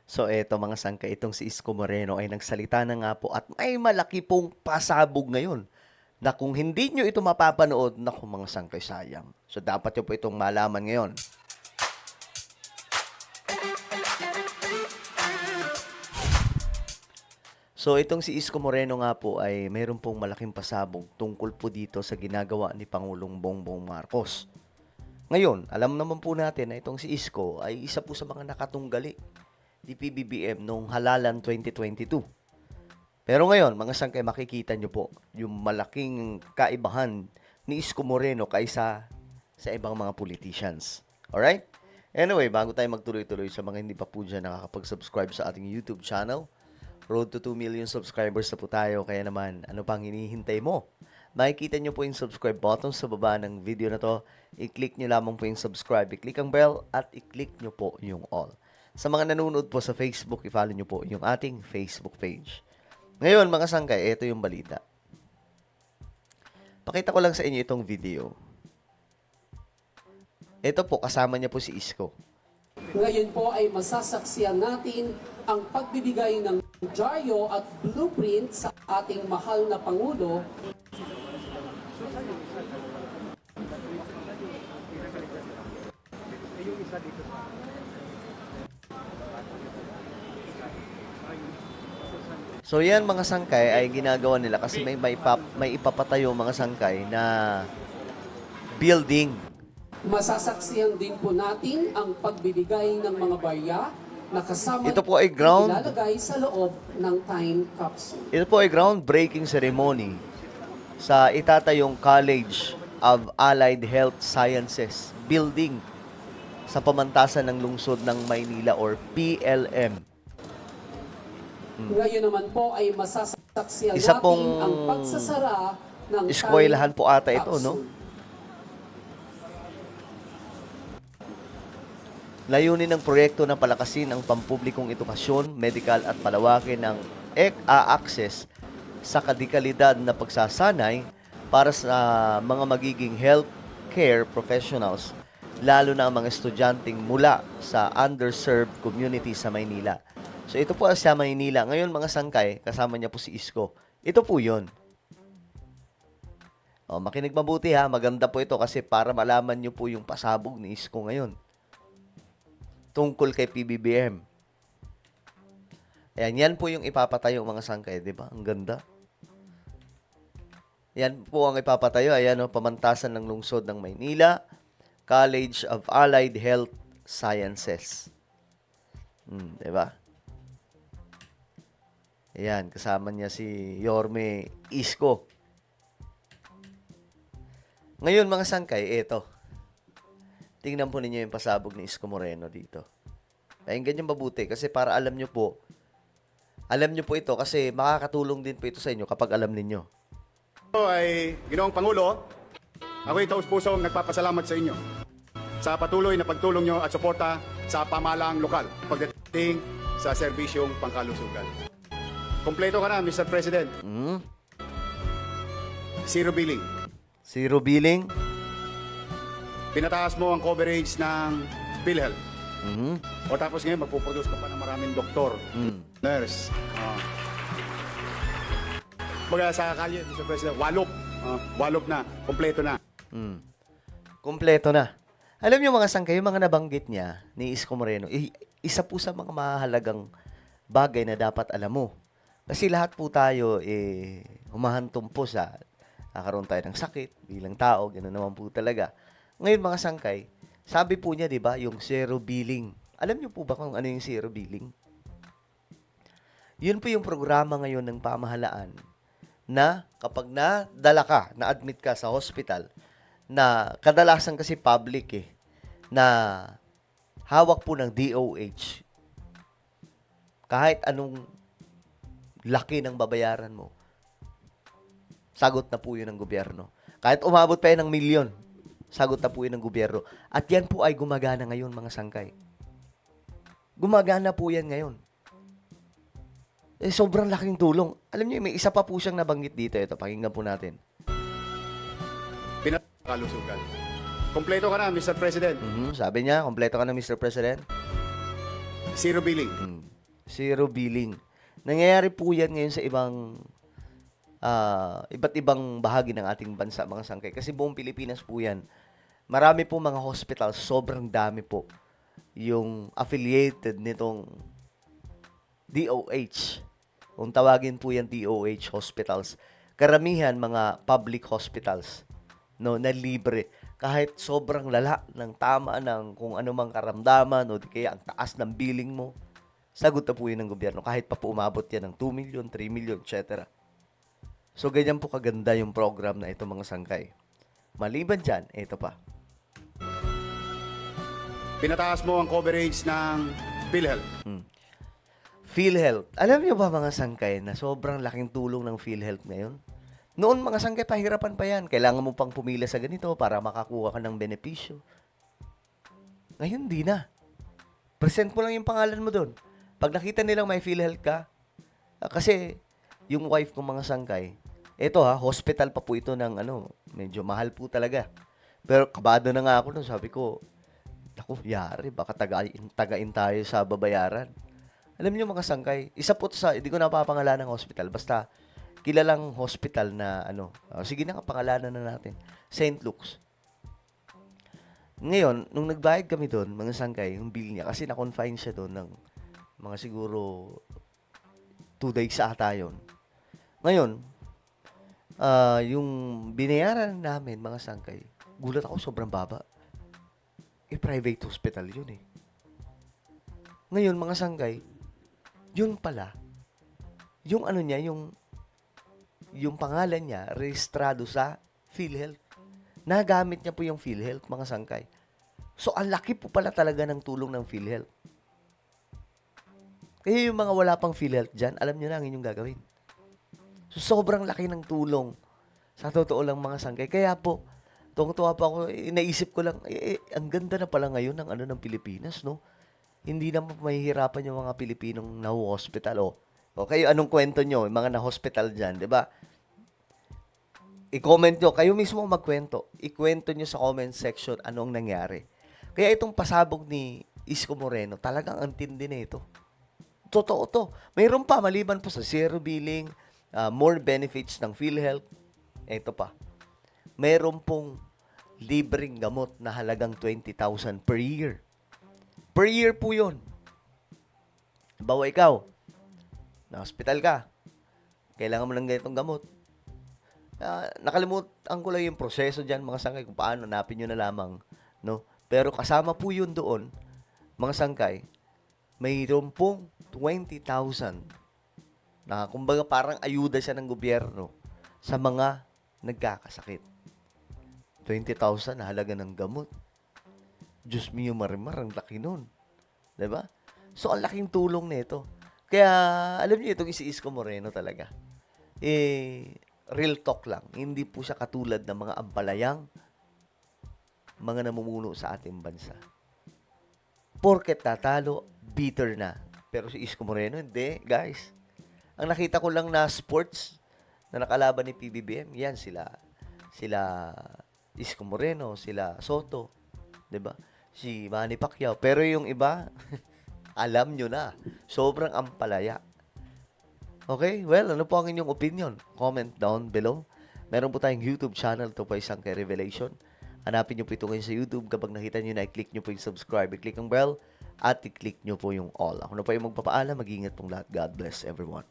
So eto mga sangka, itong si Isko Moreno ay nagsalita na nga po at may malaki pong pasabog ngayon na kung hindi nyo ito mapapanood, naku mga sangkay sayang. So dapat nyo po itong malaman ngayon. So itong si Isko Moreno nga po ay mayroon pong malaking pasabog tungkol po dito sa ginagawa ni Pangulong Bongbong Marcos. Ngayon, alam naman po natin na itong si Isko ay isa po sa mga nakatunggali ni PBBM noong halalan 2022. Pero ngayon, mga sangkay, makikita nyo po yung malaking kaibahan ni Isko Moreno kaysa sa ibang mga politicians. Alright? Anyway, bago tayo magtuloy-tuloy sa mga hindi pa po dyan nakakapag-subscribe sa ating YouTube channel, road to 2 million subscribers na po tayo. Kaya naman, ano pang hinihintay mo? Makikita nyo po yung subscribe button sa baba ng video na to. I-click nyo lamang po yung subscribe. I-click ang bell at i-click nyo po yung all. Sa mga nanonood po sa Facebook, i-follow nyo po yung ating Facebook page. Ngayon, mga sangkay, ito yung balita. Pakita ko lang sa inyo itong video. Ito po, kasama niya po si Isko. Ngayon po ay masasaksiyan natin ang pagbibigay ng dyaryo at blueprint sa ating mahal na Pangulo. So yan mga sangkay ay ginagawa nila kasi may ipapatayo mga sangkay na building. Masasaksiyan din po natin ang pagbibigay ng mga barya na kasama Ito po ay ground. ilalagay sa loob ng time capsule. Ito po ay groundbreaking ceremony sa itatayong College of Allied Health Sciences building sa pamantasan ng lungsod ng Maynila or PLM. Ngayon naman po ay masasaksiyan Isa natin pong ang pagsasara ng eskwelahan po ata ito, capsule. no? Layunin ng proyekto na palakasin ang pampublikong edukasyon, medical at palawakin ng access sa kadikalidad na pagsasanay para sa mga magiging healthcare professionals, lalo na ang mga estudyanteng mula sa underserved community sa Maynila. So ito po sa Maynila. Ngayon mga sangkay, kasama niya po si Isko. Ito po yun. O, makinig mabuti ha, maganda po ito kasi para malaman niyo po yung pasabog ni Isko ngayon tungkol kay PBBM. Ayan, yan po yung ipapatayo mga sangkay, di ba? Ang ganda. Yan po ang ipapatayo. Ayan o, pamantasan ng lungsod ng Maynila, College of Allied Health Sciences. Di ba? Ayan, kasama niya si Yorme Isko. Ngayon mga sangkay, eto. Tingnan po ninyo yung pasabog ni Isko Moreno dito. Pakinggan nyo mabuti kasi para alam nyo po ito kasi makakatulong din po ito sa inyo kapag alam ninyo. Ito ay Ginoong Pangulo, ako'y taus-pusong nagpapasalamat sa inyo sa patuloy na pagtulong nyo at suporta sa pamahalaang lokal pagdating sa serbisyong pangkalusugan. Kompleto ka na, Mr. President. Zero billing. Zero billing. Pinataas mo ang coverage ng PhilHealth. O tapos ngayon, magpuproduce ka pa ng maraming doktor, nurse. Baga sa kalye, Mr. President, walop na, kompleto na. Kompleto na. Alam niyo mga sangkay, yung mga nabanggit niya ni Isko Moreno, isa po sa mga mahalagang bagay na dapat alam mo. Kasi lahat po tayo humahantong po sa nakaroon tayo ng sakit bilang tao, gano'n naman po talaga. Ngayon mga sangkay, sabi po niya, 'di ba, yung zero billing. Alam niyo po ba kung ano yung zero billing? Yun po yung programa ngayon ng pamahalaan na kapag nadala ka, na-admit ka sa hospital, na kadalasan kasi public na hawak po ng DOH. Kahit anong laki ng babayaran mo, sagot na po yun ng gobyerno. Kahit umabot pa yun ng milyon, sagot na po yun ng gobyerno. At yan po ay gumagana ngayon, mga sangkay. Gumagana po yan ngayon. Sobrang laking tulong. Alam niyo, may isa pa po siyang nabanggit dito. Ito, pakinggan po natin. Pangkalusugan. Kompleto ka na, Mr. President. Sabi niya, kompleto ka na, Mr. President. Zero billing. Zero billing. Nangyayari po yan ngayon sa iba't ibang bahagi ng ating bansa, mga sangkay. Kasi buong Pilipinas po yan. Marami po mga hospital, sobrang dami po yung affiliated nitong DOH. Kung tawagin po yan DOH hospitals. Karamihan mga public hospitals, no, na libre. Kahit sobrang lala ng tama ng kung ano mang karamdaman o di kaya ang taas ng billing mo, sagot na po yun ng gobyerno. Kahit pa po umabot yan ng 2 million, 3 million, etc. So, ganyan po kaganda yung program na ito, mga sangkay. Maliban dyan, ito pa. Pinataas mo ang coverage ng PhilHealth. PhilHealth. Alam niyo ba, mga sangkay, na sobrang laking tulong ng PhilHealth ngayon? Noon, mga sangkay, pahirapan pa yan. Kailangan mo pang pumila sa ganito para makakuha ka ng benepisyo. Ngayon, di na. Present mo lang yung pangalan mo doon. Pag nakita nilang may PhilHealth ka, kasi yung wife ko, mga sangkay, eto hospital pa po ito ng medyo mahal po talaga. Pero kabado na nga ako nun, sabi ko, ako, yari, baka tagain tayo sa babayaran. Alam niyo, mga sangkay, isa po sa, hindi ko napapangalan ng hospital, basta kilalang hospital na sige na, pangalanan na natin, St. Luke's. Ngayon, nung nagbayad kami doon, mga sangkay, yung bill niya, kasi na-confine siya doon ng mga siguro 2 days ata yun. Ngayon, yung binayaran namin, mga sangkay, gulat ako, sobrang baba. Private hospital yun eh. Ngayon, mga sangkay, yun pala, yung niya, yung pangalan niya, rehistrado sa PhilHealth. Nagamit niya po yung PhilHealth, mga sangkay. So, ang laki po pala talaga ng tulong ng PhilHealth. Kaya yung mga wala pang PhilHealth dyan, alam niyo na ang inyong gagawin. So, sobrang laki ng tulong. Sa totoo lang, mga sangkay. Kaya po, tuwang-tuwa pa ako, naisip ko lang, ang ganda na pala ngayon ng ng Pilipinas, no? Hindi na mahihirapan yung mga Pilipinong na-hospital. O kayo, anong kwento nyo? Yung mga na-hospital dyan, di ba? I-comment nyo. Kayo mismo magkwento. Ikwento nyo sa comment section anong nangyari. Kaya itong pasabog ni Isko Moreno, talagang ang tindi na ito. Totoo to. Mayroon pa, maliban po sa zero billing, more benefits ng PhilHealth. Ito pa. Mayroon pong libreng gamot na halagang 20,000 per year. Per year po yun. Bawa ikaw, na-hospital ka, kailangan mo ng ganitong gamot. Nakalimutan ko lang yung proseso dyan, mga sangkay, kung paano, hanapin nyo na lamang. No? Pero kasama po yun doon, mga sangkay, mayroon pong 20,000 na kumbaga parang ayuda siya ng gobyerno sa mga nagkakasakit. 20,000 na halaga ng gamot. Diyos mio, marimar, ang laki nun. Diba? So, ang laking tulong nito. Kaya, alam niyo, itong si Isko Moreno talaga. Real talk lang. Hindi po siya katulad ng mga ampalayang mga namumuno sa ating bansa. Porket tatalo, bitter na. Pero si Isko Moreno, hindi, guys. Ang nakita ko lang na sports na nakalaban ni PBBM, yan sila Isko Moreno, sila Soto, 'di ba? Si Manny Pacquiao. Pero yung iba, alam nyo na, sobrang ampalaya. Okay? Well, ano po ang inyong opinion? Comment down below. Meron po tayong YouTube channel, to po isang kay Revelation. Hanapin nyo po ito ngayon sa YouTube. Kapag nakita nyo na, i-click nyo po yung subscribe, i-click ang bell, at i-click nyo po yung all. Ako na po yung magpapaalam. Mag-ingat pong lahat. God bless everyone.